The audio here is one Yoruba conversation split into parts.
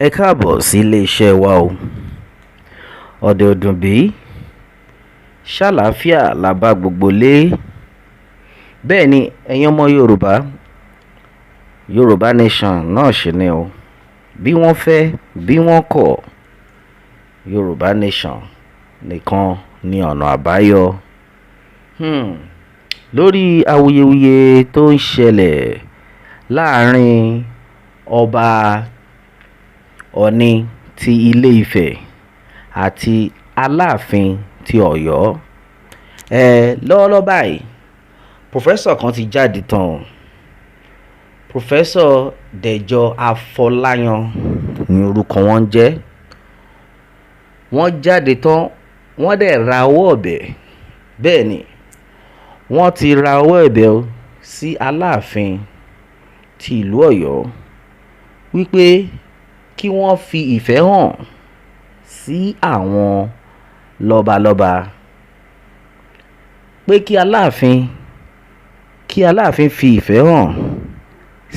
Ẹ káàbọ̀ sí ilé-iṣẹ́ wa o. Ọ̀dẹ̀ ọdún bí ṣàlàáfíà la bá gbogbo lé. Bẹ́ẹ̀ ni ẹ̀yin ọmọ Yorùbá nation náà ṣì ni o. Bí wọ́n fẹ́ bí wọ́n kọ̀, Yorùbá nation nìkan ni ọ̀nà àbáyọ. Lórí awuyewuye tó ń ṣẹlẹ̀ láàrin ọba Ọ̀ọ̀ni ti Ilé-Ifẹ̀ àti Aláàfin ti Ọ̀yọ́. Lọ́wọ́lọ́wọ́ báyìí pòfẹ́sọ̀ kan ti jáde tán. Pòfẹ́sọ̀ Dejo Afolayan ni orúkọ wọn jẹ́. Wọ́n jáde tán, wọ́n dẹ̀ ra ọwọ́ ẹ̀bẹ̀. Bẹ́ẹ̀ ni wọ́n ti ra ọwọ́ ẹ̀bẹ̀ sí Aláàfin ti ìlú Ọ̀yọ́ wípé kí wọ́n fi ìfẹ́ hàn sí àwọn lọ́balọ́ba, pé kí Aláàfin fi ìfẹ́ hàn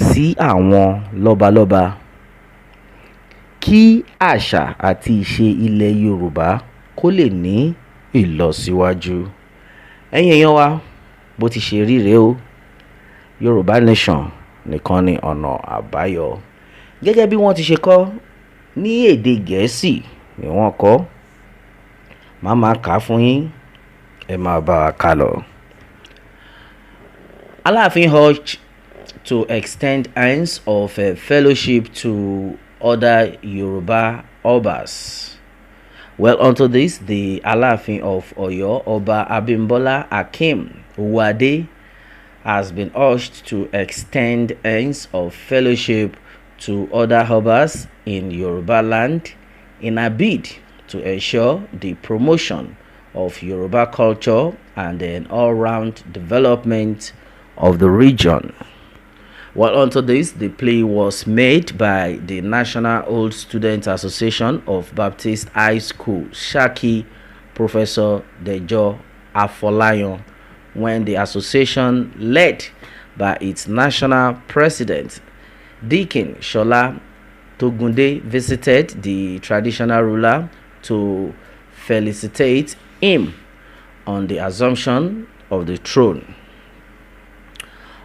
sí àwọn lọ́balọ́ba, kí àṣà àti ìṣe ilẹ̀ Yorùbá kó lè ní ìlọsíwájú. Ẹ̀yin èèyàn wa, bó ti ṣe rí rèé o. Yorùbá nation nìkan ni ọ̀nà àbáyọ. Gẹ́gẹ́ bí wọ́n ti ṣe kọ ní èdè Gẹ̀ẹ́sì ni wọ́n kọ. Màá kà á fún yín, ẹ máa bá wa kà lọ. Alaafin urged to extend hands of fellowship to other Yoruba Obas. Well, unto this, the Alaafin of Oyo, Oba Abimbola Akeem Uwade, has been urged to extend hands of fellowship to other Obas in Yoruba land in a bid to ensure the promotion of Yoruba culture and an all-round development of the region. Well, unto this, the plea was made by the National Old Student Association of Baptist High School, Shaki, Professor Dejo Afolayan, when the association, led by its national president, Deacon Shola Togunde, visited the traditional ruler to felicitate him on the assumption of the throne.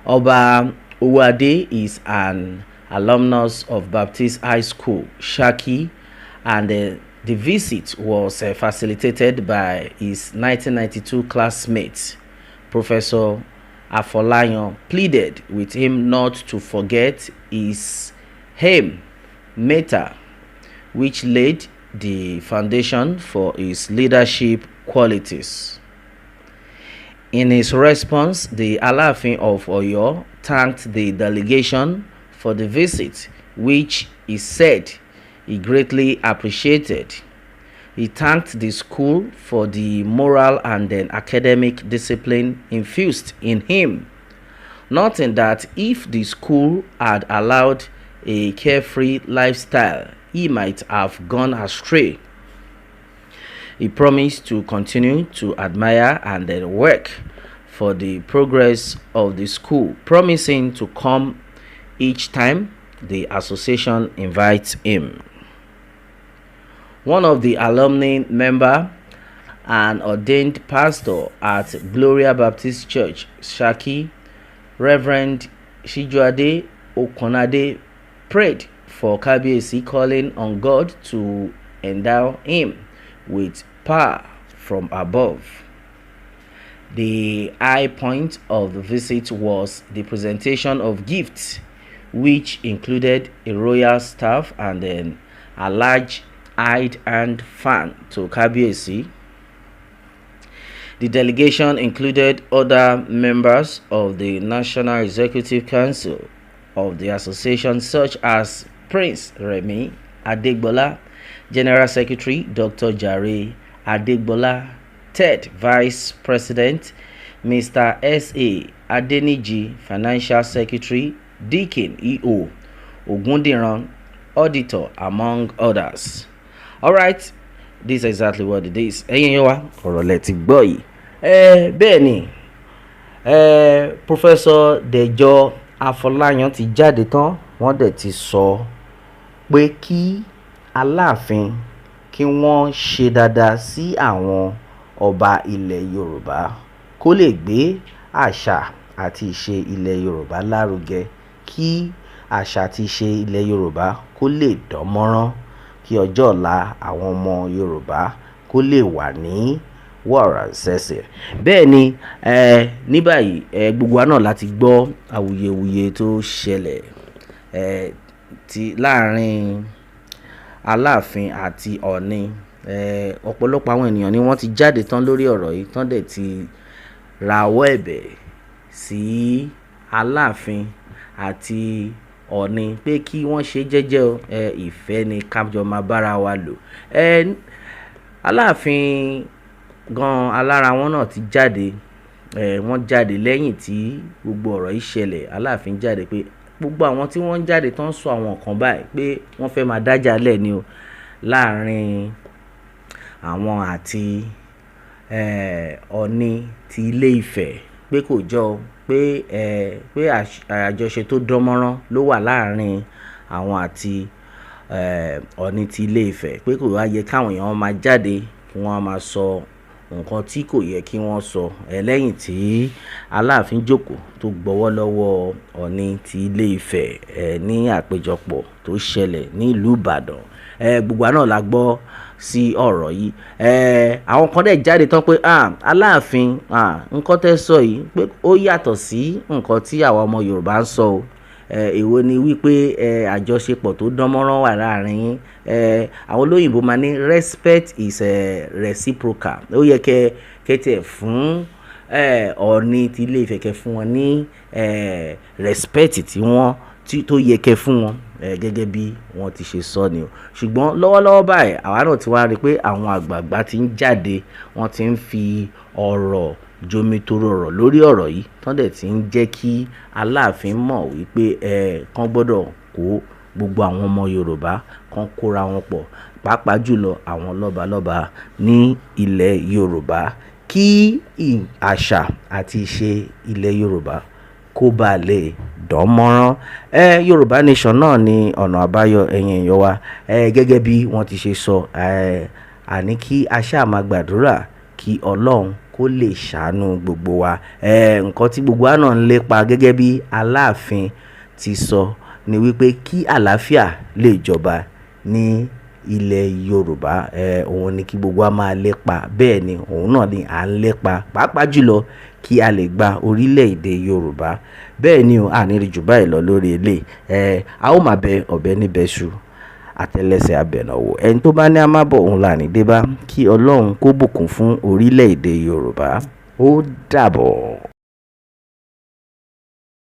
Oba Uwade is an alumnus of Baptist High School, Shaki, and the visit was facilitated by his 1992 classmate, Professor Afolayan pleaded with him not to forget his aim matter, which laid the foundation for his leadership qualities. In his response, the Alaafin of Oyo thanked the delegation for the visit, which he said he greatly appreciated. He thanked the school for the moral and academic discipline infused in him, noting that if the school had allowed a carefree lifestyle, he might have gone astray. He promised to continue to admire and work for the progress of the school, promising to come each time the association invites him. One of the alumni member and ordained pastor at Gloria Baptist Church, Shaki, Reverend Shijuade Okonade, prayed for Kabiyesi, calling on God to endow him with power from above. The high point of the visit was the presentation of gifts, which included a royal staff and a large high-end fan to Kabiyesi. The delegation included other members of the National Executive Council of the association, such as Prince Remi Adegbola, General Secretary Dr. Jare Adegbola, Third Vice President Mr. S.A. Adeniji, Financial Secretary Deacon E.O. Ogundiran, Auditor, among others. Alright, this is exactly what it is. Ẹ̀yin yẹn wá ọ̀rọ̀ lẹ ti gbọ́ yìí. Bẹ́ẹ̀ ni Professor Dejo Afolayan ti jáde tán, wọ́n dẹ̀ ti sọ pé kí Aláàfin kí wọ́n ṣe dáadáa sí àwọn ọba ilẹ̀ Yorùbá kó lè gbé àṣà àti ìṣe ilẹ̀ Yorùbá lárugẹ, kí àṣà àti ìṣe ilẹ̀ Yorùbá kó lè dán mọ́rán, kí ọjọ́ ọ̀la àwọn ọmọ Yorùbá kó lè wà ní wàràǹsẹ̀sẹ̀. Bẹ́ẹ̀ ni ní báyìí gbogbo wa náà láti gbọ́ awuyewuye tó ṣẹlẹ̀ láàrin Aláàfin àti Ọọ̀ni. Ọ̀pọ̀lọpọ̀ àwọn ènìyàn ni wọ́n ti jáde tán lórí ọ̀rọ̀ yìí tán dẹ̀ ti rawọ́ ẹ̀bẹ̀ sí Aláàfin àti Ọọ̀ni pé kí wọ́n ṣe jẹ́jẹ́ ìfẹ́ ni ká jọ máa bára wa lò. Aláàfin gan alára wọn náà ti jáde, wọ́n jáde lẹ́yìn tí gbogbo ọ̀rọ̀ yìí ṣẹlẹ̀. Aláàfin jáde pé gbogbo àwọn tí wọ́n jáde tán sọ àwọn nǹkan báyìí pé wọ́n fẹ́ máa dájà lẹ̀ ni o láàrin àwọn àti Ọọ̀ni ti Ilé Ifẹ̀, pé kò jọ pé àjọṣe tó dánmọ́rán ló wà láàrin àwọn àti Ọọ̀ni ti Ilé Ifẹ̀, pé kò wá yẹ káwọn èèyàn máa jáde kí wọ́n máa sọ nǹkan tí kò yẹ kí wọ́n sọ lẹ́yìn tí Aláàfin jókòó tó gbọ́wọ́ lọ́wọ́ Ọọ̀ni ti Ilé Ifẹ̀ ní àpéjọpọ̀ tó ṣẹlẹ̀ ní ìlú Ìbàdàn. Gbogbo náà la gbọ́ sí ọ̀rọ̀ yìí. Àwọn kan dẹ̀ jáde tán pé Aláàfin nǹkan tẹ́ sọ yìí pé ó yàtọ̀ sí nǹkan tí àwa ọmọ Yorùbá ń sọ o. Èwo ni wípé àjọṣepọ̀ tó dánmọ́rán wà láàrin yín. Àwọn olóyìnbó máa ní respect is reciprocal. Ó yẹ kẹ́ tẹ̀ fún Ọọ̀ni ti Ilé Ifẹ̀, kẹ́ fún wọn ní respect tó yẹ kẹ́ fún wọn gẹ́gẹ́ bí wọ́n ti ṣe sọ ni o. Ṣùgbọ́n lọ́wọ́lọ́wọ́ báyìí àwa náà ti wá rí pé àwọn àgbààgbà ti ń jáde, wọ́n ti ń fi ọ̀rọ̀ jomitoro ọ̀rọ̀ lórí ọ̀rọ̀ yìí tán dẹ̀ ti ń jẹ́ kí Aláàfin mọ̀ wípé kán gbọ́dọ̀ kó gbogbo àwọn ọmọ Yorùbá kán kóra wọn pọ̀, pàápàá jùlọ àwọn lọ́balọ́ba ní ilẹ̀ Yorùbá, kí àṣà àti ìṣe ilẹ̀ Yorùbá kó bá lè dán mọ́rán. Yorùbá nation náà ni ọ̀nà àbáyọ ẹ̀yin èèyàn wa. Gẹ́gẹ́ bí wọ́n ti ṣe sọ, àní kí a ṣáà máa gbàdúrà kí Ọlọ́run kó lè ṣàánú gbogbo wa. Nǹkan tí gbogbo wa náà ń lépa gẹ́gẹ́ bí Aláàfin ti sọ ni wípé kí àlàáfíà lè jọba ní ilẹ̀ Yorùbá. Òun ni kí gbogbo wa máa lépa. Bẹ́ẹ̀ ni òun náà ni à ń lépa, pàápàá jùlọ kí a lè gba orílẹ̀-èdè Yorùbá. Bẹ́ẹ̀ ni o, àní rí jù báyìí lọ lórí ilé. A ó máa bẹ ọ̀bẹ níbẹ̀ṣu, àtẹ́lẹsẹ̀ abẹ̀nàwó. Ẹni tó bá ní a máa bọ̀ òun là ní dé bá. Kí Ọlọ́run kó bùkún fún orílẹ̀-èdè Yorùbá. Ó dàbọ̀.